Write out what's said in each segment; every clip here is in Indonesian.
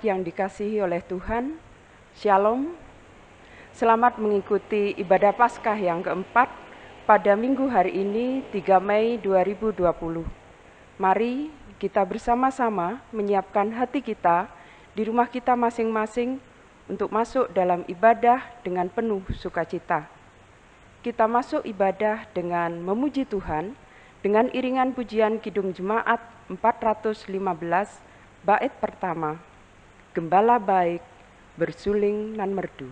yang dikasihi oleh Tuhan, Shalom. Selamat mengikuti ibadah Paskah yang keempat pada minggu hari ini 3 Mei 2020. Mari kita bersama-sama menyiapkan hati kita di rumah kita masing-masing untuk masuk dalam ibadah dengan penuh sukacita. Kita masuk ibadah dengan memuji Tuhan dengan iringan pujian Kidung Jemaat 415 bait pertama, Gembala baik bersuling nan merdu.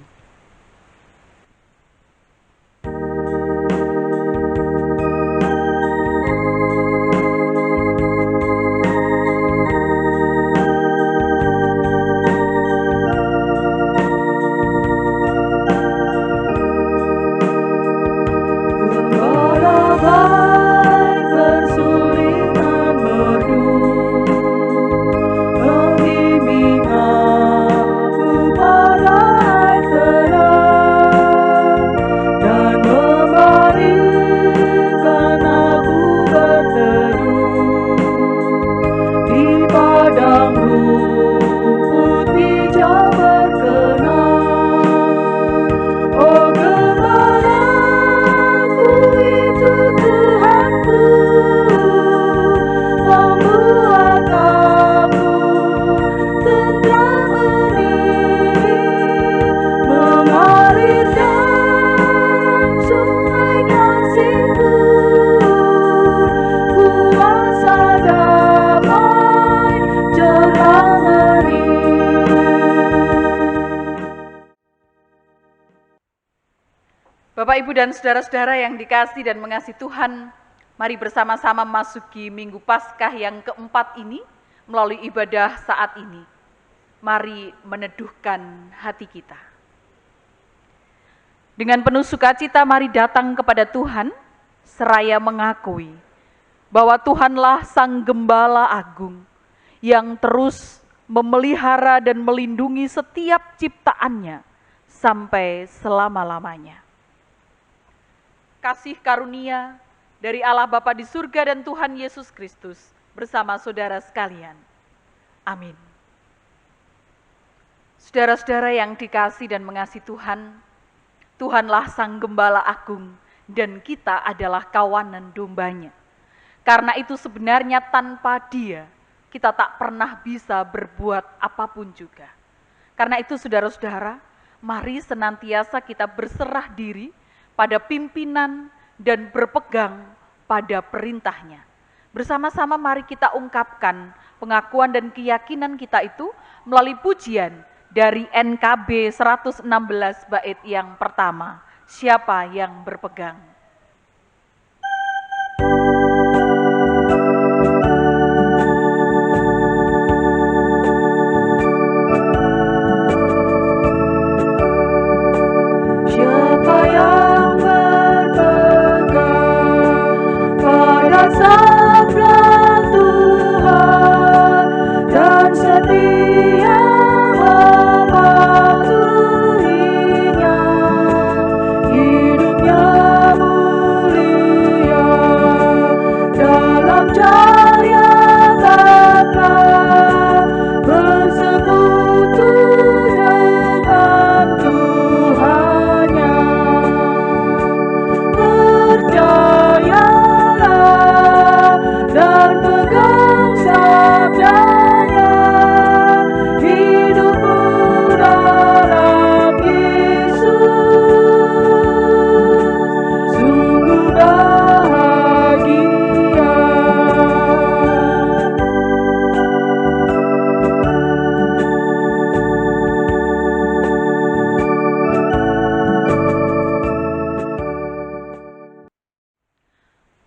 Bapak, Ibu, dan saudara-saudara yang dikasihi dan mengasihi Tuhan, mari bersama-sama memasuki Minggu Paskah yang keempat ini melalui ibadah saat ini. Mari meneduhkan hati kita. Dengan penuh sukacita mari datang kepada Tuhan, seraya mengakui bahwa Tuhanlah Sang Gembala Agung yang terus memelihara dan melindungi setiap ciptaannya sampai selama-lamanya. Kasih karunia dari Allah Bapa di surga dan Tuhan Yesus Kristus bersama saudara sekalian. Amin. Saudara-saudara yang dikasihi dan mengasihi Tuhan, Tuhanlah Sang Gembala Agung dan kita adalah kawanan dombanya. Karena itu sebenarnya tanpa Dia, kita tak pernah bisa berbuat apapun juga. Karena itu saudara-saudara, mari senantiasa kita berserah diri pada pimpinan dan berpegang pada perintahnya. Bersama-sama mari kita ungkapkan pengakuan dan keyakinan kita itu melalui pujian dari NKB 116 bait yang pertama. Siapa yang berpegang?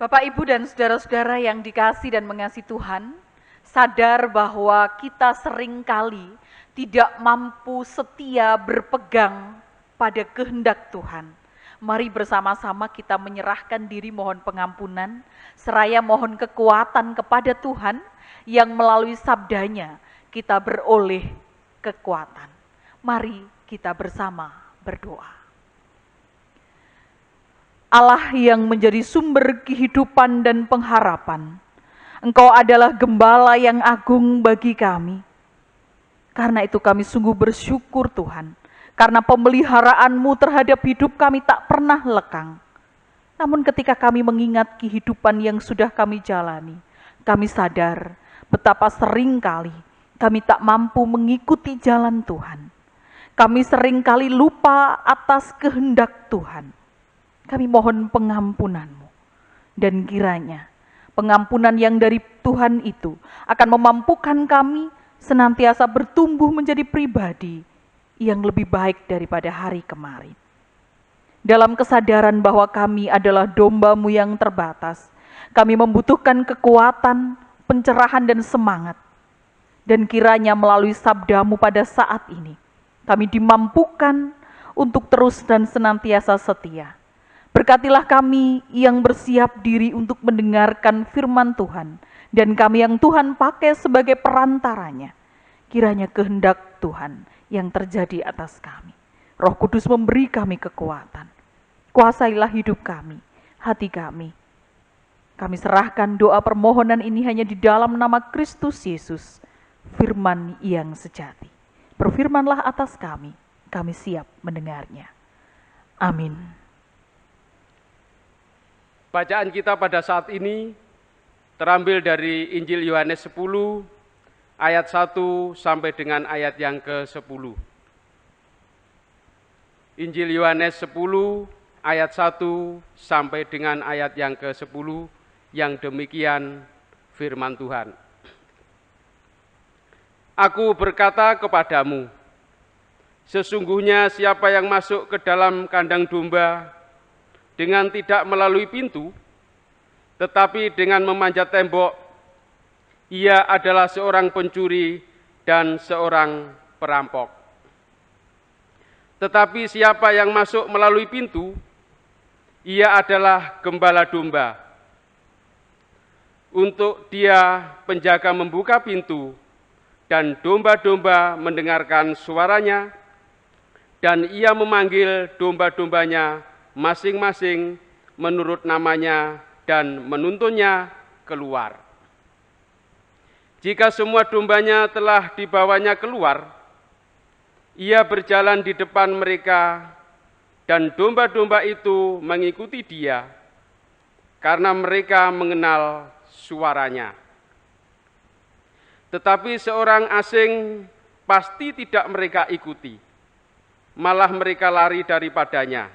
Bapak, Ibu, dan saudara-saudara yang dikasihi dan mengasihi Tuhan, sadar bahwa kita seringkali tidak mampu setia berpegang pada kehendak Tuhan. Mari bersama-sama kita menyerahkan diri mohon pengampunan, seraya mohon kekuatan kepada Tuhan yang melalui sabdanya kita beroleh kekuatan. Mari kita bersama berdoa. Allah yang menjadi sumber kehidupan dan pengharapan, Engkau adalah gembala yang agung bagi kami. Karena itu kami sungguh bersyukur Tuhan, karena pemeliharaan-Mu terhadap hidup kami tak pernah lekang. Namun ketika kami mengingat kehidupan yang sudah kami jalani, kami sadar betapa seringkali kami tak mampu mengikuti jalan Tuhan. Kami seringkali lupa atas kehendak Tuhan. Kami mohon pengampunan-Mu. Dan kiranya pengampunan yang dari Tuhan itu akan memampukan kami senantiasa bertumbuh menjadi pribadi yang lebih baik daripada hari kemarin. Dalam kesadaran bahwa kami adalah domba-Mu yang terbatas, kami membutuhkan kekuatan, pencerahan dan semangat. Dan kiranya melalui sabda-Mu pada saat ini, kami dimampukan untuk terus dan senantiasa setia. Berkatilah kami yang bersiap diri untuk mendengarkan firman Tuhan, dan kami yang Tuhan pakai sebagai perantaranya. Kiranya kehendak Tuhan yang terjadi atas kami. Roh Kudus memberi kami kekuatan. Kuasailah hidup kami, hati kami. Kami serahkan doa permohonan ini hanya di dalam nama Kristus Yesus, firman yang sejati. Berfirmanlah atas kami siap mendengarnya. Amin. Bacaan kita pada saat ini terambil dari Injil Yohanes 10 ayat 1 sampai dengan ayat yang ke-10. Injil Yohanes 10 ayat 1 sampai dengan ayat yang ke-10 yang demikian firman Tuhan. Aku berkata kepadamu, sesungguhnya siapa yang masuk ke dalam kandang domba dengan tidak melalui pintu, tetapi dengan memanjat tembok, ia adalah seorang pencuri dan seorang perampok. Tetapi siapa yang masuk melalui pintu, ia adalah gembala domba. Untuk dia penjaga membuka pintu, dan domba-domba mendengarkan suaranya, dan ia memanggil domba-dombanya masing-masing menurut namanya dan menuntunnya keluar. Jika semua dombanya telah dibawanya keluar, ia berjalan di depan mereka, dan domba-domba itu mengikuti dia, karena mereka mengenal suaranya. Tetapi seorang asing pasti tidak mereka ikuti, malah mereka lari daripadanya,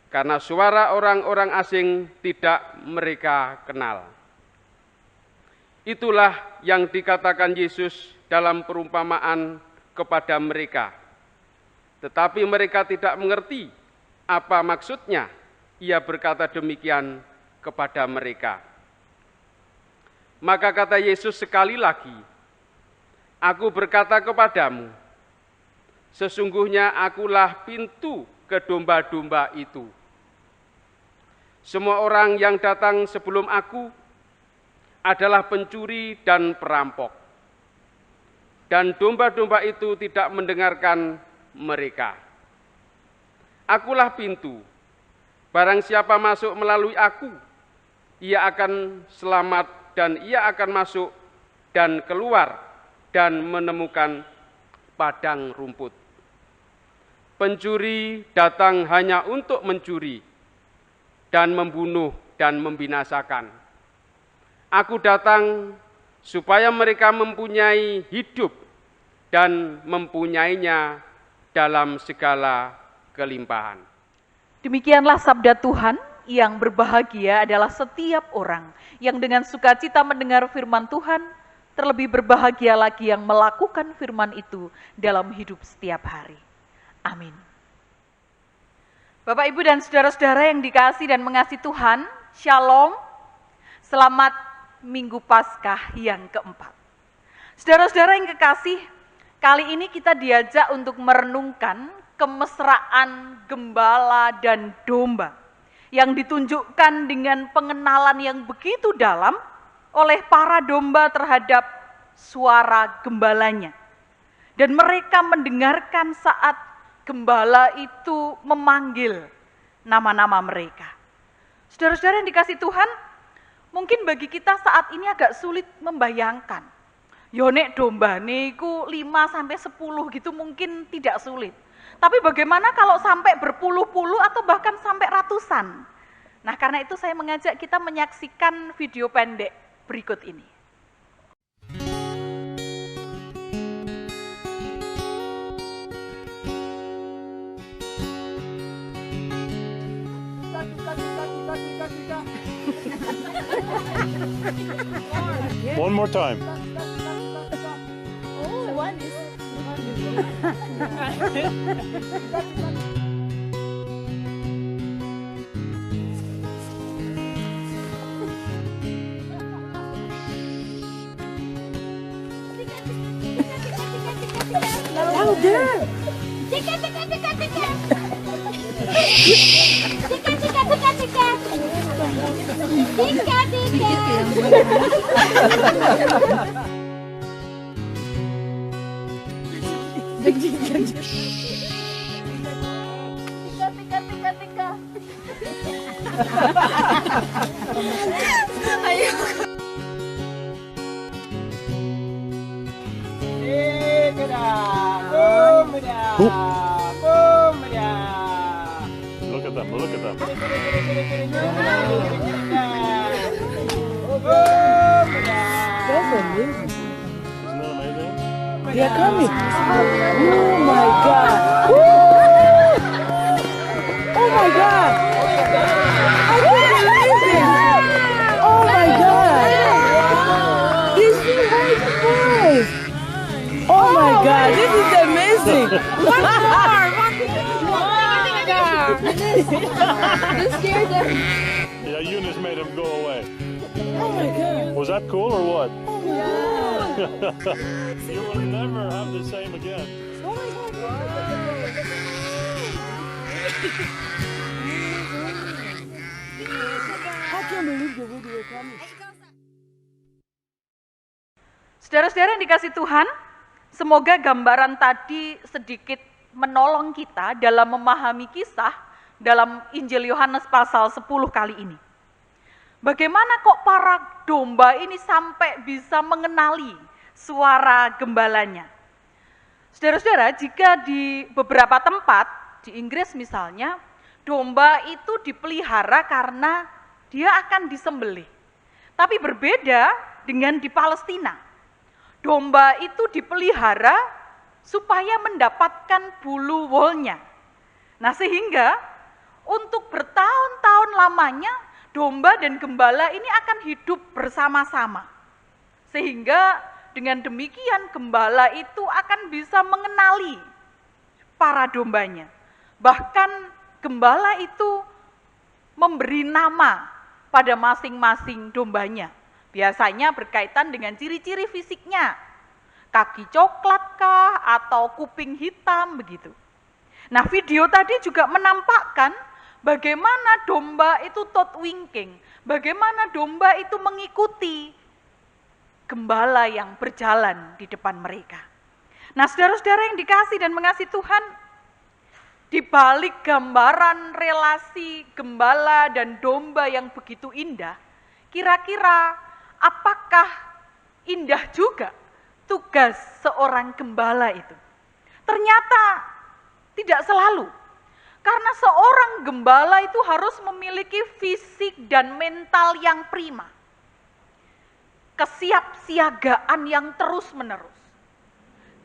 karena suara orang-orang asing tidak mereka kenal. Itulah yang dikatakan Yesus dalam perumpamaan kepada mereka. Tetapi mereka tidak mengerti apa maksudnya ia berkata demikian kepada mereka. Maka kata Yesus sekali lagi, aku berkata kepadamu, sesungguhnya akulah pintu ke domba-domba itu. Semua orang yang datang sebelum aku adalah pencuri dan perampok, dan domba-domba itu tidak mendengarkan mereka. Akulah pintu, barang siapa masuk melalui aku, ia akan selamat dan ia akan masuk dan keluar dan menemukan padang rumput. Pencuri datang hanya untuk mencuri dan membunuh dan membinasakan. Aku datang supaya mereka mempunyai hidup dan mempunyainya dalam segala kelimpahan. Demikianlah sabda Tuhan. Yang berbahagia adalah setiap orang yang dengan sukacita mendengar firman Tuhan, terlebih berbahagia lagi yang melakukan firman itu dalam hidup setiap hari. Amin. Bapak, Ibu, dan saudara-saudara yang dikasihi dan mengasihi Tuhan, Shalom, selamat Minggu Paskah yang keempat. Saudara-saudara yang kekasih, kali ini kita diajak untuk merenungkan kemesraan gembala dan domba yang ditunjukkan dengan pengenalan yang begitu dalam oleh para domba terhadap suara gembalanya. Dan mereka mendengarkan saat gembala itu memanggil nama-nama mereka. Saudara-saudara yang dikasihi Tuhan, mungkin bagi kita saat ini agak sulit membayangkan. Yo nek dombane iku 5 sampai 10 gitu mungkin tidak sulit. Tapi bagaimana kalau sampai berpuluh-puluh atau bahkan sampai ratusan? Nah, karena itu saya mengajak kita menyaksikan video pendek berikut ini. One more time. Oh, one is. Louder. Tika, tika, tika, tika. Tika, tika, tika, tika. Tika, tika. Tika, tika, tika, tika. Ayo. Look at them, look at them. That's amazing. Isn't that amazing? They are coming. Oh my God. Woo! Oh my God. I can't believe it. Oh my God. This is very surprised. Oh my God. This is amazing. One more. This scared them. Yeah, Eunice made him go away. Oh my God. Was that cool or what? Oh my God. You will never have the same again. Oh my God. I can't believe the video coming. Saudara-saudara yang dikasih Tuhan, semoga gambaran tadi sedikit menolong kita dalam memahami kisah dalam Injil Yohanes pasal 10 kali ini. Bagaimana kok para domba ini sampai bisa mengenali suara gembalanya? Saudara-saudara, jika di beberapa tempat, di Inggris misalnya, domba itu dipelihara karena dia akan disembelih. Tapi berbeda dengan di Palestina. Domba itu dipelihara supaya mendapatkan bulu wolnya. Nah, sehingga untuk bertahun-tahun lamanya domba dan gembala ini akan hidup bersama-sama. Sehingga dengan demikian gembala itu akan bisa mengenali para dombanya. Bahkan gembala itu memberi nama pada masing-masing dombanya. Biasanya berkaitan dengan ciri-ciri fisiknya. Kaki coklat kah atau kuping hitam begitu. Nah, video tadi juga menampakkan bagaimana domba itu tot winking, bagaimana domba itu mengikuti gembala yang berjalan di depan mereka. Nah, saudara-saudara yang dikasih dan mengasihi Tuhan, di balik gambaran relasi gembala dan domba yang begitu indah, kira-kira apakah indah juga tugas seorang gembala itu? Ternyata tidak selalu. Karena seorang gembala itu harus memiliki fisik dan mental yang prima. Kesiapsiagaan yang terus-menerus.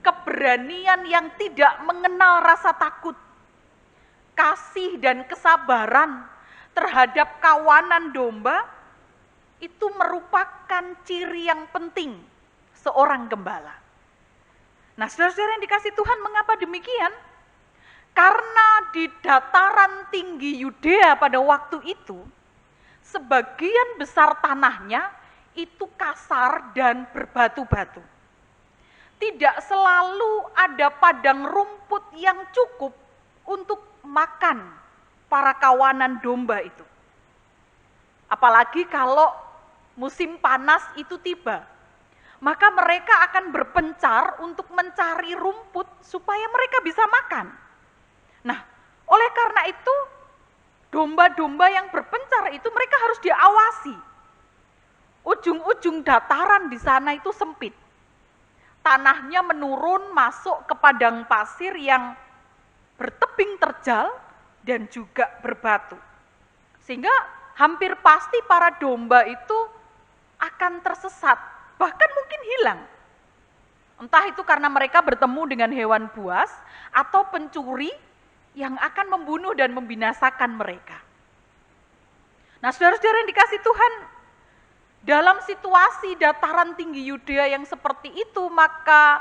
Keberanian yang tidak mengenal rasa takut. Kasih dan kesabaran terhadap kawanan domba itu merupakan ciri yang penting seorang gembala. Nah, saudara-saudara yang dikasih Tuhan, mengapa demikian? Karena di dataran tinggi Yudea pada waktu itu, sebagian besar tanahnya itu kasar dan berbatu-batu. Tidak selalu ada padang rumput yang cukup untuk makan para kawanan domba itu. Apalagi kalau musim panas itu tiba, maka mereka akan berpencar untuk mencari rumput supaya mereka bisa makan. Nah, oleh karena itu, domba-domba yang berpencar itu mereka harus diawasi. Ujung-ujung dataran di sana itu sempit. tanahnya menurun masuk ke padang pasir yang bertebing terjal dan juga berbatu. Sehingga hampir pasti para domba itu akan tersesat, bahkan mungkin hilang. Entah itu karena mereka bertemu dengan hewan buas atau pencuri yang akan membunuh dan membinasakan mereka. Nah, saudara-saudara yang dikasihi Tuhan, dalam situasi dataran tinggi Yudea yang seperti itu, maka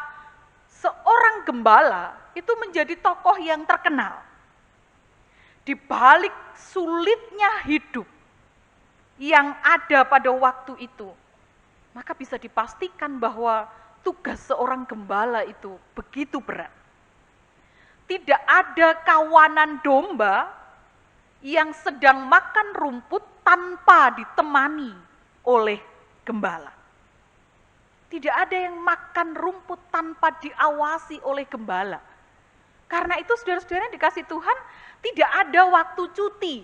seorang gembala itu menjadi tokoh yang terkenal. Di balik sulitnya hidup yang ada pada waktu itu, maka bisa dipastikan bahwa tugas seorang gembala itu begitu berat. Tidak ada kawanan domba yang sedang makan rumput tanpa ditemani oleh gembala. Tidak ada yang makan rumput tanpa diawasi oleh gembala. Karena itu saudara-saudara yang dikasihi Tuhan, tidak ada waktu cuti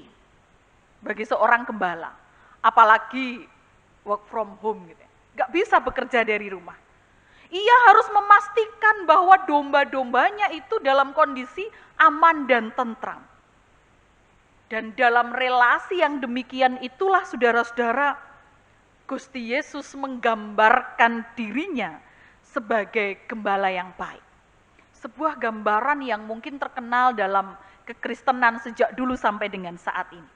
bagi seorang gembala. Apalagi work from home gitu. Nggak bisa bekerja dari rumah. Ia harus memastikan bahwa domba-dombanya itu dalam kondisi aman dan tentram. Dan dalam relasi yang demikian itulah saudara-saudara, Gusti Yesus menggambarkan dirinya sebagai gembala yang baik. Sebuah gambaran yang mungkin terkenal dalam kekristenan sejak dulu sampai dengan saat ini.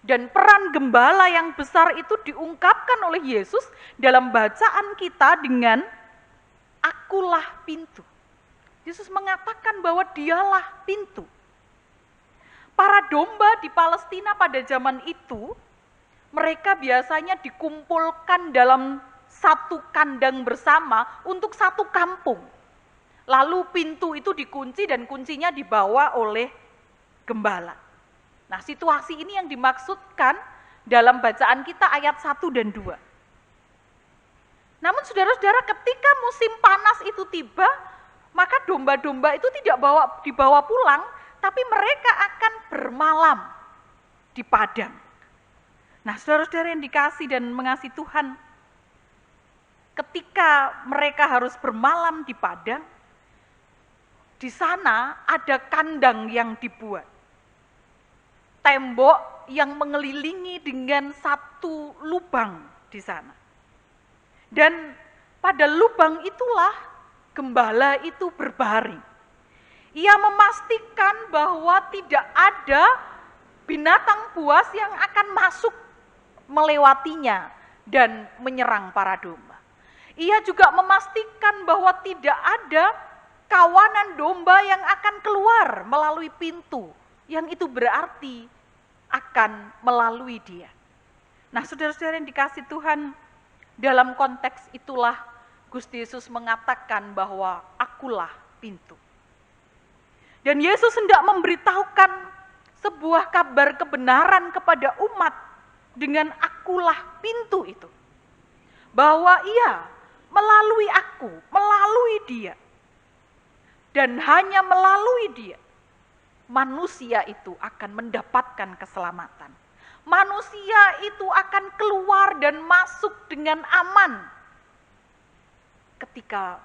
Dan peran gembala yang besar itu diungkapkan oleh Yesus dalam bacaan kita dengan akulah pintu. Yesus mengatakan bahwa dialah pintu. Para domba di Palestina pada zaman itu, mereka biasanya dikumpulkan dalam satu kandang bersama untuk satu kampung. Lalu pintu itu dikunci dan kuncinya dibawa oleh gembala. Nah, situasi ini yang dimaksudkan dalam bacaan kita ayat 1 dan 2. Namun saudara-saudara, ketika musim panas itu tiba, maka domba-domba itu tidak dibawa pulang, tapi mereka akan bermalam di padang. Nah, saudara-saudara yang dikasihi dan mengasihi Tuhan, ketika mereka harus bermalam di padang, di sana ada kandang yang dibuat. Tembok yang mengelilingi dengan satu lubang di sana. Dan pada lubang itulah gembala itu berbaring. Ia memastikan bahwa tidak ada binatang buas yang akan masuk melewatinya dan menyerang para domba. Ia juga memastikan bahwa tidak ada kawanan domba yang akan keluar melalui pintu, yang itu berarti akan melalui dia. Nah, saudara-saudara yang dikasihi Tuhan, dalam konteks itulah Gusti Yesus mengatakan bahwa akulah pintu. Dan Yesus hendak memberitahukan sebuah kabar kebenaran kepada umat dengan akulah pintu itu. Bahwa ia melalui aku, melalui dia. Dan hanya melalui dia, manusia itu akan mendapatkan keselamatan. Manusia itu akan keluar dan masuk dengan aman ketika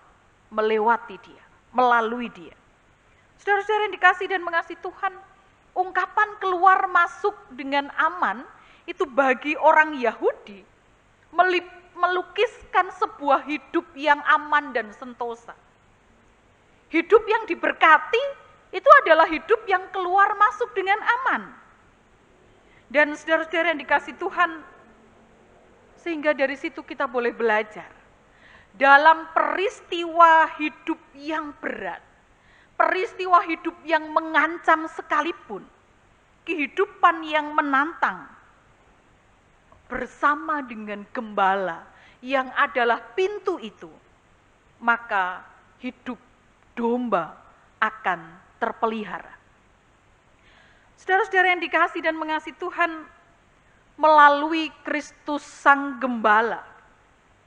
melewati dia, melalui dia. Saudara-saudara yang dikasihi dan mengasihi Tuhan, ungkapan keluar masuk dengan aman itu bagi orang Yahudi melukiskan sebuah hidup yang aman dan sentosa. Hidup yang diberkati itu adalah hidup yang keluar masuk dengan aman. Dan saudara-saudara yang dikasihi Tuhan, sehingga dari situ kita boleh belajar. Dalam peristiwa hidup yang berat, peristiwa hidup yang mengancam sekalipun, kehidupan yang menantang, bersama dengan gembala yang adalah pintu itu, maka hidup domba akan terpelihara. Saudara-saudara yang dikasihi dan mengasihi Tuhan, melalui Kristus Sang Gembala,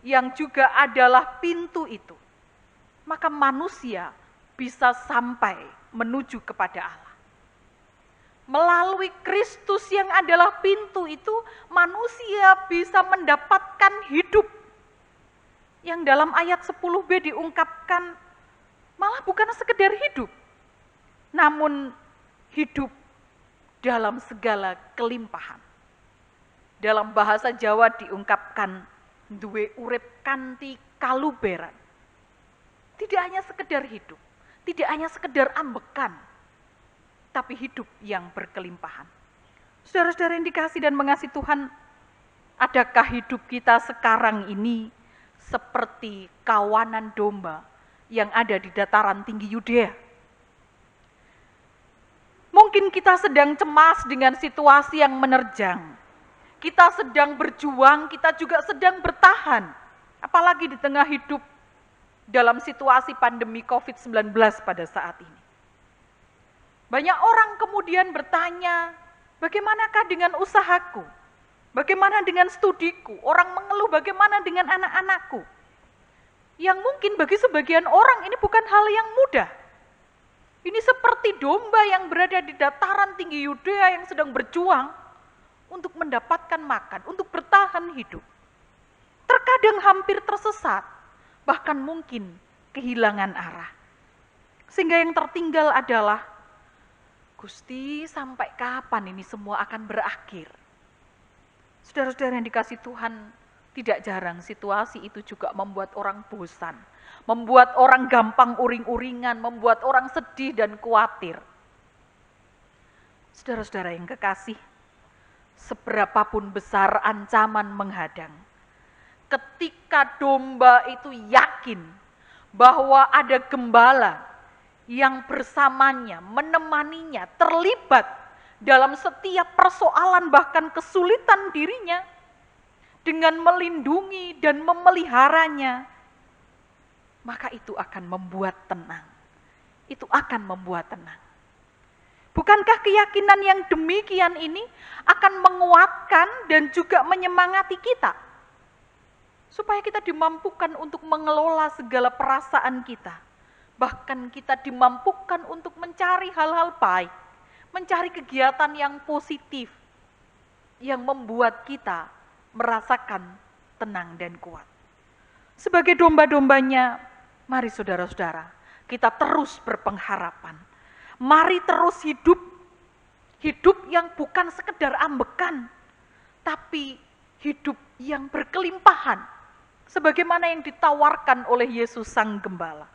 yang juga adalah pintu itu, maka manusia bisa sampai menuju kepada Allah. Melalui Kristus yang adalah pintu itu, manusia bisa mendapatkan hidup. yang dalam ayat 10b diungkapkan malah bukan sekedar hidup, namun hidup dalam segala kelimpahan. Dalam bahasa Jawa diungkapkan duwe urip kanthi kaluberan. Tidak hanya sekedar hidup, tidak hanya sekedar ambekan, tapi hidup yang berkelimpahan. Saudara-saudara yang dikasihi dan mengasihi Tuhan, adakah hidup kita sekarang ini seperti kawanan domba yang ada di dataran tinggi Yudea? Mungkin kita sedang cemas dengan situasi yang menerjang. Kita sedang berjuang, kita juga sedang bertahan. Apalagi di tengah hidup dalam situasi pandemi COVID-19 pada saat ini. Banyak orang kemudian bertanya, bagaimanakah dengan usahaku? Bagaimana dengan studiku? Orang mengeluh bagaimana dengan anak-anakku? Yang mungkin bagi sebagian orang ini bukan hal yang mudah. Ini seperti domba yang berada di dataran tinggi Yudea yang sedang berjuang untuk mendapatkan makan, untuk bertahan hidup. Terkadang hampir tersesat, bahkan mungkin kehilangan arah. Sehingga yang tertinggal adalah, Gusti, sampai kapan ini semua akan berakhir? Saudara-saudara yang dikasihi Tuhan, tidak jarang situasi itu juga membuat orang bosan, membuat orang gampang uring-uringan, membuat orang sedih dan khawatir. Saudara-saudara yang kekasih, seberapapun besar ancaman menghadang, ketika domba itu yakin bahwa ada gembala yang bersamanya, menemaninya, terlibat dalam setiap persoalan bahkan kesulitan dirinya, dengan melindungi dan memeliharanya, maka itu akan membuat tenang. Itu akan membuat tenang. Bukankah keyakinan yang demikian ini akan menguatkan dan juga menyemangati kita? Supaya kita dimampukan untuk mengelola segala perasaan kita. Bahkan kita dimampukan untuk mencari hal-hal baik, mencari kegiatan yang positif, yang membuat kita merasakan tenang dan kuat. Sebagai domba-dombanya, mari saudara-saudara, kita terus berpengharapan. Mari terus hidup yang bukan sekedar ambekan, tapi hidup yang berkelimpahan, sebagaimana yang ditawarkan oleh Yesus Sang Gembala.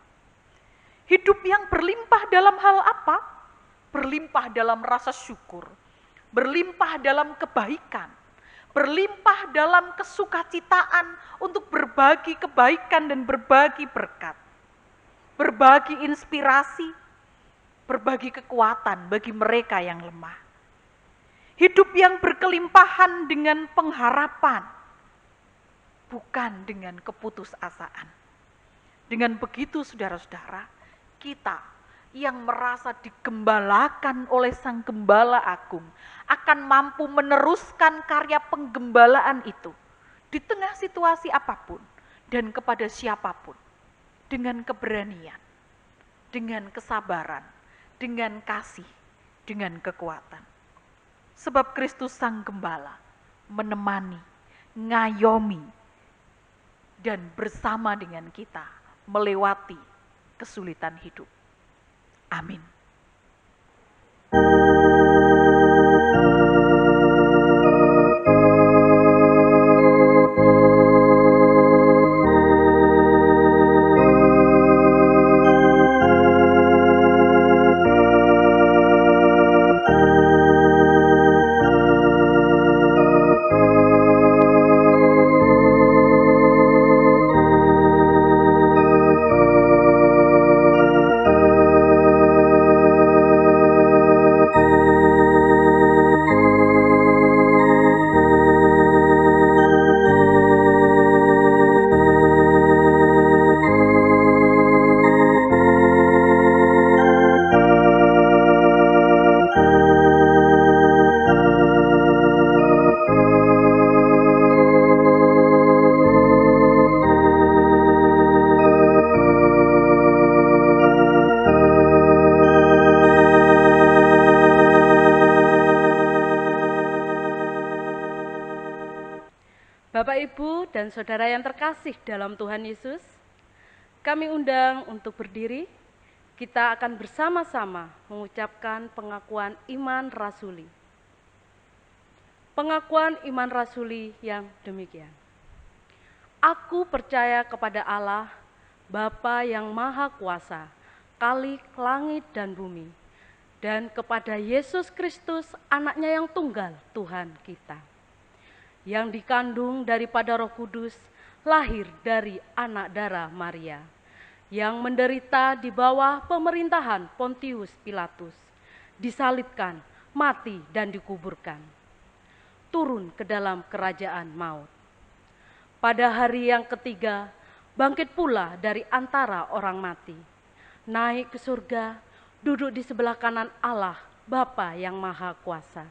Hidup yang berlimpah dalam hal apa? Berlimpah dalam rasa syukur, berlimpah dalam kebaikan, berlimpah dalam kesukacitaan untuk berbagi kebaikan dan berbagi berkat, berbagi inspirasi, berbagi kekuatan bagi mereka yang lemah. Hidup yang berkelimpahan dengan pengharapan, bukan dengan keputusasaan. Dengan begitu saudara-saudara, kita yang merasa digembalakan oleh Sang Gembala Agung akan mampu meneruskan karya penggembalaan itu di tengah situasi apapun dan kepada siapapun, dengan keberanian, dengan kesabaran, dengan kasih, dengan kekuatan. Sebab Kristus Sang Gembala menemani, ngayomi, dan bersama dengan kita melewati kesulitan hidup. Amin. Bapak, Ibu, dan Saudara yang terkasih dalam Tuhan Yesus, kami undang untuk berdiri. Kita akan bersama-sama mengucapkan pengakuan iman rasuli. Pengakuan iman rasuli yang demikian. Aku percaya kepada Allah, Bapa yang Maha Kuasa, Khalik langit dan bumi, dan kepada Yesus Kristus, anaknya yang tunggal, Tuhan kita, yang dikandung daripada Roh Kudus, lahir dari anak darah Maria, yang menderita di bawah pemerintahan Pontius Pilatus, disalibkan, mati dan dikuburkan, turun ke dalam kerajaan maut. Pada hari yang ketiga, bangkit pula dari antara orang mati, naik ke surga, duduk di sebelah kanan Allah, Bapa yang Maha Kuasa,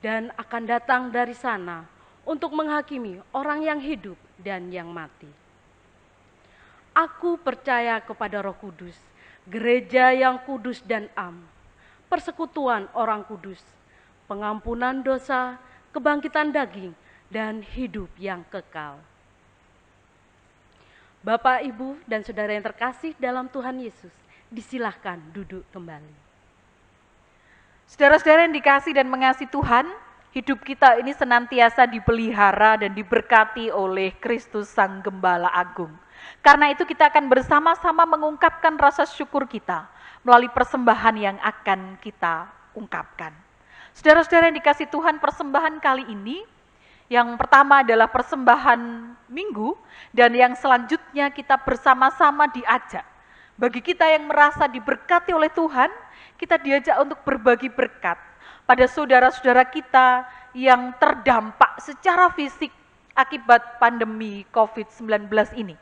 dan akan datang dari sana untuk menghakimi orang yang hidup dan yang mati. Aku percaya kepada Roh Kudus, gereja yang kudus dan am, persekutuan orang kudus, pengampunan dosa, kebangkitan daging, dan hidup yang kekal. Bapak, Ibu, dan Saudara yang terkasih dalam Tuhan Yesus, disilahkan duduk kembali. Saudara-saudara yang dikasih dan mengasihi Tuhan, hidup kita ini senantiasa dipelihara dan diberkati oleh Kristus Sang Gembala Agung. Karena itu kita akan bersama-sama mengungkapkan rasa syukur kita melalui persembahan yang akan kita ungkapkan. Saudara-saudara yang dikasihi Tuhan, persembahan kali ini yang pertama adalah persembahan minggu, dan yang selanjutnya kita bersama-sama diajak. Bagi kita yang merasa diberkati oleh Tuhan, kita diajak untuk berbagi berkat pada saudara-saudara kita yang terdampak secara fisik akibat pandemi COVID-19 ini.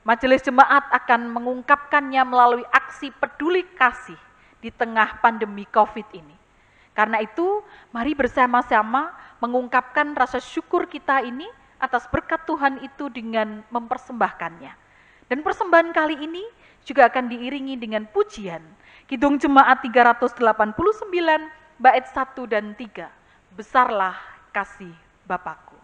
Majelis Jemaat akan mengungkapkannya melalui aksi peduli kasih di tengah pandemi COVID ini. Karena itu, mari bersama-sama mengungkapkan rasa syukur kita ini atas berkat Tuhan itu dengan mempersembahkannya. Dan persembahan kali ini juga akan diiringi dengan pujian. Kidung Jemaat 389, bait 1 dan 3. Besarlah kasih Bapakku.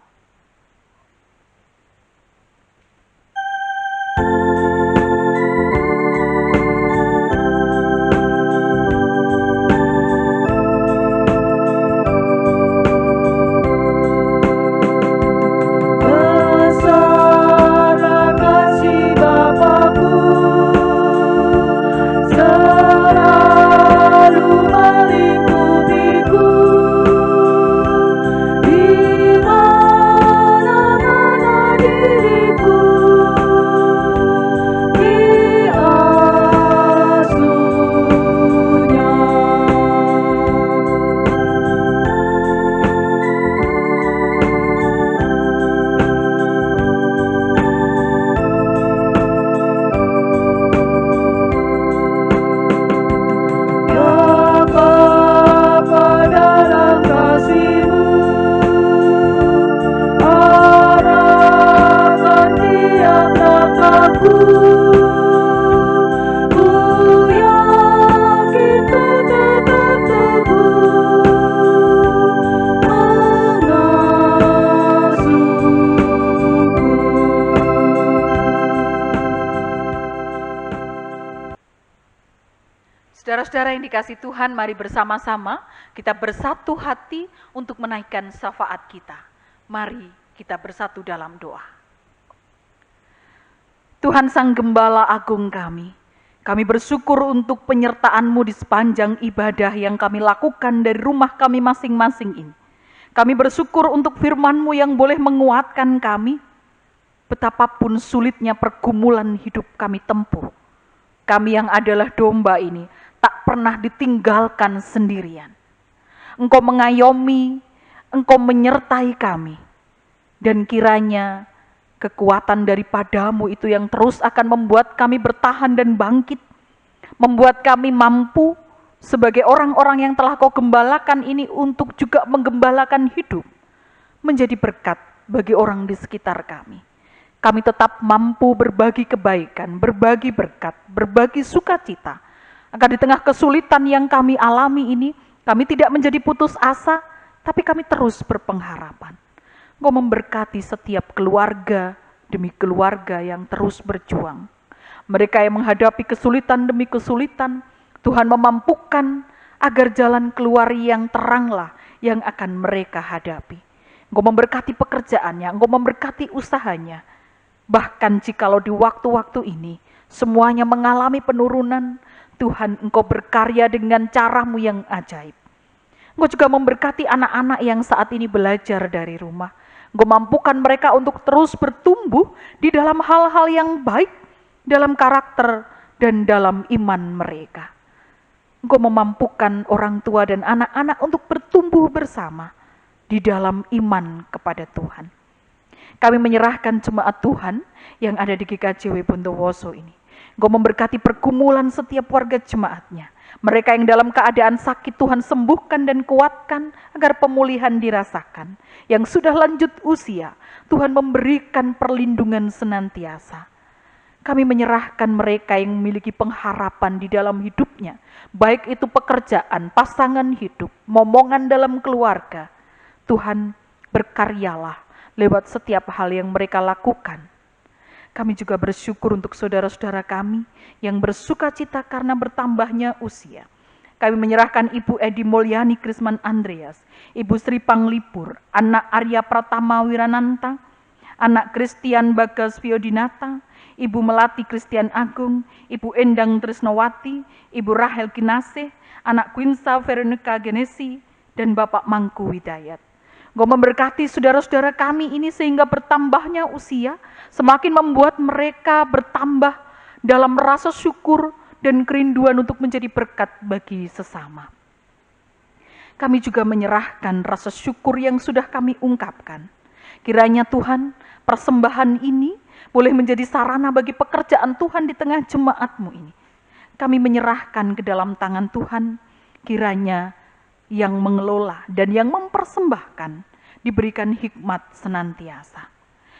Saudara-saudara yang dikasihi Tuhan, mari bersama-sama kita bersatu hati untuk menaikkan syafaat kita. Mari kita bersatu dalam doa. Tuhan Sang Gembala Agung kami bersyukur untuk penyertaan-Mu di sepanjang ibadah yang kami lakukan dari rumah kami masing-masing ini. Kami bersyukur untuk firman-Mu yang boleh menguatkan kami, betapapun sulitnya pergumulan hidup kami tempuh. Kami yang adalah domba ini tak pernah ditinggalkan sendirian. Engkau mengayomi, Engkau menyertai kami, dan kiranya kekuatan daripada-Mu itu yang terus akan membuat kami bertahan dan bangkit, membuat kami mampu sebagai orang-orang yang telah Kau gembalakan ini untuk juga menggembalakan hidup, menjadi berkat bagi orang di sekitar kami. Kami tetap mampu berbagi kebaikan, berbagi berkat, berbagi sukacita, agar di tengah kesulitan yang kami alami ini, kami tidak menjadi putus asa, tapi kami terus berpengharapan Engkau memberkati setiap keluarga demi keluarga yang terus berjuang. Mereka yang menghadapi kesulitan demi kesulitan, Tuhan memampukan agar jalan keluar yang teranglah yang akan mereka hadapi. Engkau memberkati pekerjaannya, Engkau memberkati usahanya. Bahkan jikalau di waktu-waktu ini semuanya mengalami penurunan, Tuhan Engkau berkarya dengan cara-Mu yang ajaib. Engkau juga memberkati anak-anak yang saat ini belajar dari rumah. Engkau mampukan mereka untuk terus bertumbuh di dalam hal-hal yang baik, dalam karakter dan dalam iman mereka. Engkau memampukan orang tua dan anak-anak untuk bertumbuh bersama di dalam iman kepada Tuhan. Kami menyerahkan jemaat Tuhan yang ada di GKJW Bondowoso ini. Engkau memberkati pergumulan setiap warga jemaatnya. Mereka yang dalam keadaan sakit Tuhan sembuhkan dan kuatkan agar pemulihan dirasakan. Yang sudah lanjut usia, Tuhan memberikan perlindungan senantiasa. Kami menyerahkan mereka yang memiliki pengharapan di dalam hidupnya, baik itu pekerjaan, pasangan hidup, momongan dalam keluarga. Tuhan berkaryalah lewat setiap hal yang mereka lakukan. Kami juga bersyukur untuk saudara-saudara kami yang bersuka cita karena bertambahnya usia. Kami menyerahkan Ibu Edi Mulyani Krisman Andreas, Ibu Sri Panglipur, anak Arya Pratama Wirananta, anak Christian Bagas Viodinata, Ibu Melati Christian Agung, Ibu Endang Trisnowati, Ibu Rahel Kinasih, anak Quinsa Veronica Genesi, dan Bapak Mangku Widayat. Engkau memberkati saudara-saudara kami ini sehingga bertambahnya usia semakin membuat mereka bertambah dalam rasa syukur dan kerinduan untuk menjadi berkat bagi sesama. Kami juga menyerahkan rasa syukur yang sudah kami ungkapkan. Kiranya Tuhan, persembahan ini boleh menjadi sarana bagi pekerjaan Tuhan di tengah jemaat-Mu ini. Kami menyerahkan ke dalam tangan Tuhan, kiranya yang mengelola dan yang mempersembahkan diberikan hikmat senantiasa.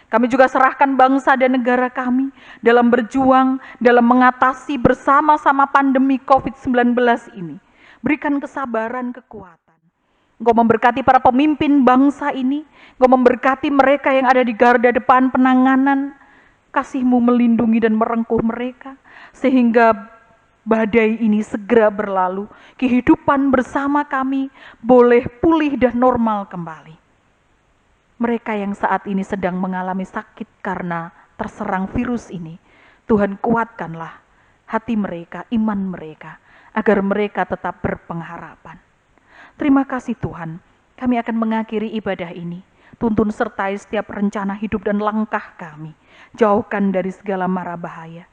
Kami juga serahkan bangsa dan negara kami dalam berjuang, dalam mengatasi bersama-sama pandemi COVID-19 ini. Berikan kesabaran, kekuatan. Engkau memberkati para pemimpin bangsa ini, Engkau memberkati mereka yang ada di garda depan penanganan. Kasih-Mu melindungi dan merengkuh mereka, sehingga badai ini segera berlalu, kehidupan bersama kami boleh pulih dan normal kembali. Mereka yang saat ini sedang mengalami sakit karena terserang virus ini, Tuhan kuatkanlah hati mereka, iman mereka, agar mereka tetap berpengharapan. Terima kasih Tuhan, kami akan mengakhiri ibadah ini. Tuntun sertai setiap rencana hidup dan langkah kami, jauhkan dari segala mara bahaya.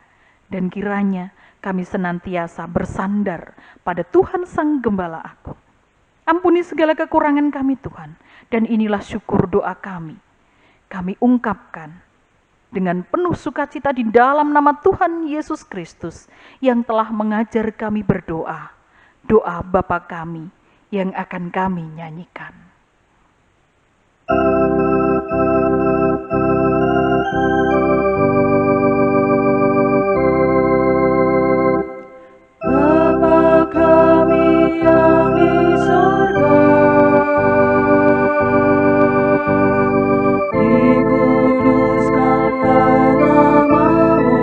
Dan kiranya kami senantiasa bersandar pada Tuhan Sang Gembala Agung. Ampuni segala kekurangan kami Tuhan, dan inilah syukur doa kami. Kami ungkapkan dengan penuh sukacita di dalam nama Tuhan Yesus Kristus yang telah mengajar kami berdoa, doa Bapa kami yang akan kami nyanyikan. Bapa kami yang di surga, dikuduskanlah nama-Mu,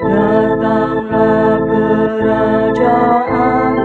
datanglah kerajaan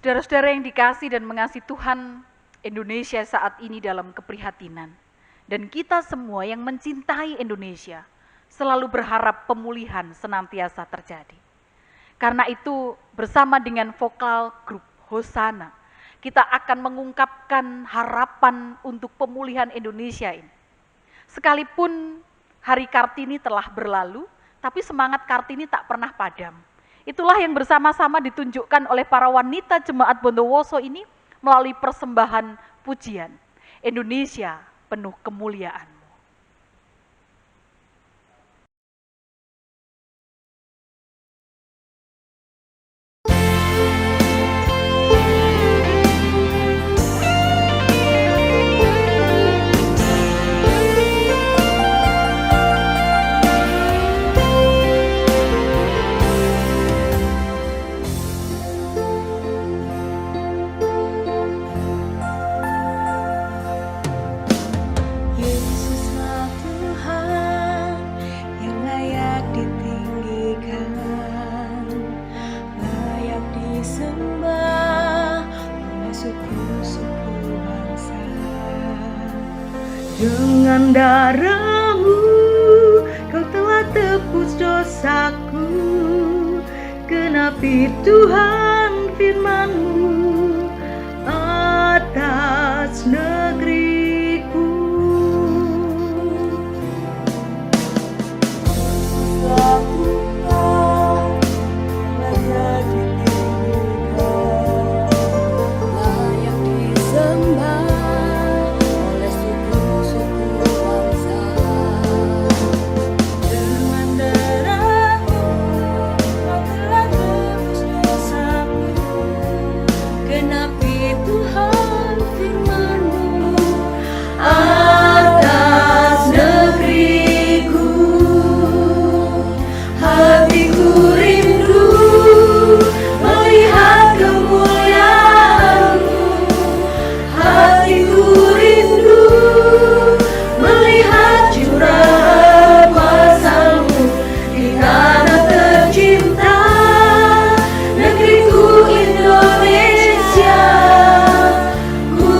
Saudara-saudara yang dikasih dan mengasihi Tuhan, Indonesia saat ini dalam keprihatinan. Dan kita semua yang mencintai Indonesia selalu berharap pemulihan senantiasa terjadi. Karena itu bersama dengan vokal grup Hosana, kita akan mengungkapkan harapan untuk pemulihan Indonesia ini. Sekalipun Hari Kartini telah berlalu, tapi semangat Kartini tak pernah padam. Itulah yang bersama-sama ditunjukkan oleh para wanita jemaat Bondowoso ini melalui persembahan pujian. Indonesia penuh kemuliaan. Yesuslah Tuhan yang layak ditinggikan, layak disembah oleh suku-suku bangsa. Dengan darah-Mu Kau telah tebus dosaku, genapi Tuhan firman-Mu atas negeriku. Layak ditinggikan, layak disembah oleh suku-suku bangsa. Dengan darah-Mu Kau telah tebus dosaku, genapi Tuhan firman-Mu atas negeriku. Hatiku rindu melihat kemuliaan-Mu, hatiku rindu melihat curah kuasa-Mu di tanah tercinta, negeriku Indonesia. Ku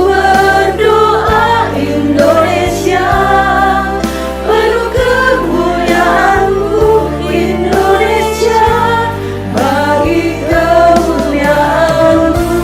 berdoa Indonesia penuh kemuliaan-Mu, Indonesia bagi kemuliaan-Mu.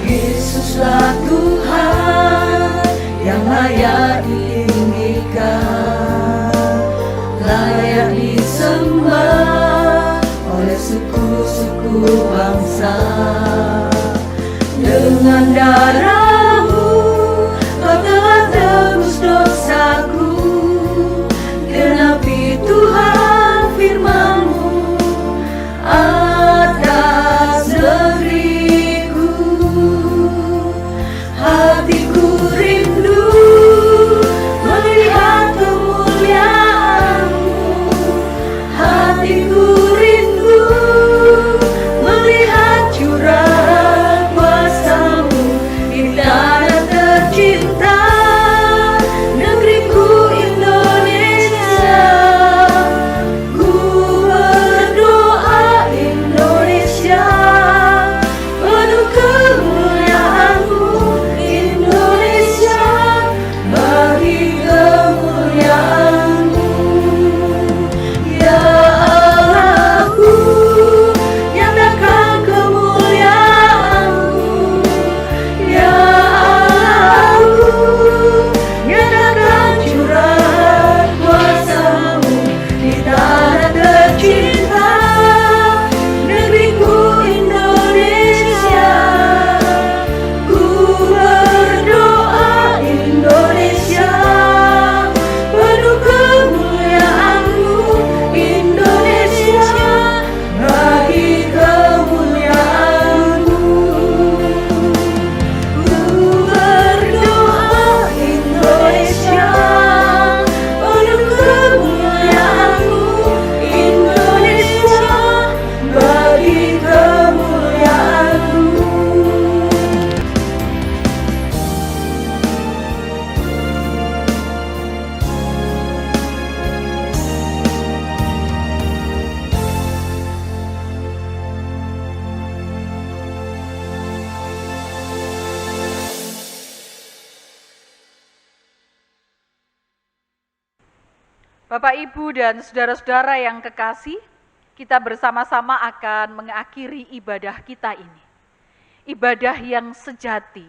Yesuslah Tuhan yang layak ditinggikan, layak disembah oleh suku-suku bangsa. Dengan darah-Mu Kau telah tebus dosaku, genapi Tuhan firman-Mu atas negeriku. Hatiku rindu melihat kemuliaan-Mu, hatiku rindu melihat curah kuasa-Mu di Bapak, Ibu, dan saudara-saudara yang kekasih, kita bersama-sama akan mengakhiri ibadah kita ini. Ibadah yang sejati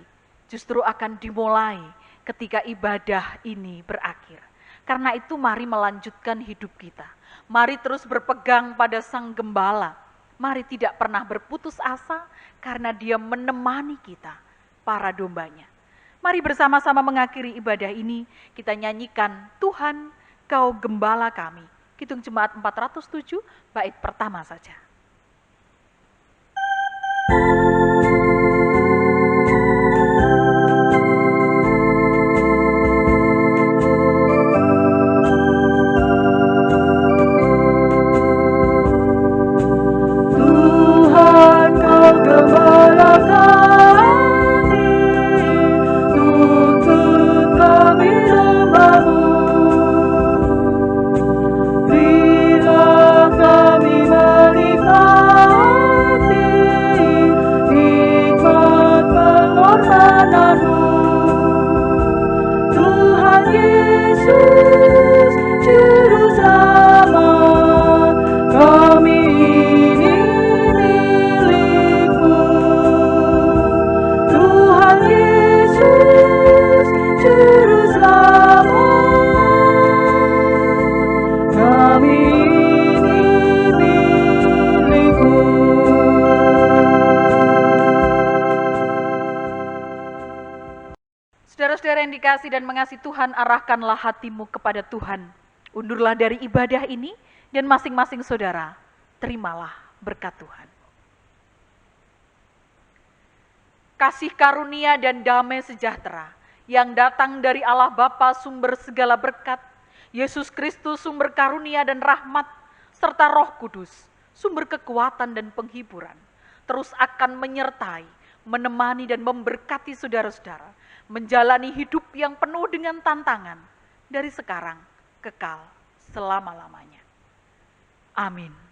justru akan dimulai ketika ibadah ini berakhir. Karena itu mari melanjutkan hidup kita. Mari terus berpegang pada Sang Gembala. Mari tidak pernah berputus asa karena Dia menemani kita, para dombanya. Mari bersama-sama mengakhiri ibadah ini, kita nyanyikan Tuhan, Kau Gembala kami. Kidung Jemaat 407, bait pertama saja. Tuhan Kau Gembala kami, tuntut kami domba-Mu. Bila kami menikmati hikmat pengorbanan-Mu, Tuhan Yesus Juru Selamat, kami ini milik-Mu. Tuhan Yesus Juru Selamat, kami ini milik-Mu. Saudara-saudara yang dikasih dan mengasihi Tuhan, arahkanlah hatimu kepada Tuhan. Undurlah dari ibadah ini dan masing-masing saudara, terimalah berkat Tuhan. Kasih karunia dan damai sejahtera yang datang dari Allah Bapa sumber segala berkat, Yesus Kristus sumber karunia dan rahmat, serta Roh Kudus sumber kekuatan dan penghiburan, terus akan menyertai, menemani dan memberkati saudara-saudara, menjalani hidup yang penuh dengan tantangan, dari sekarang kekal selama-lamanya. Amin.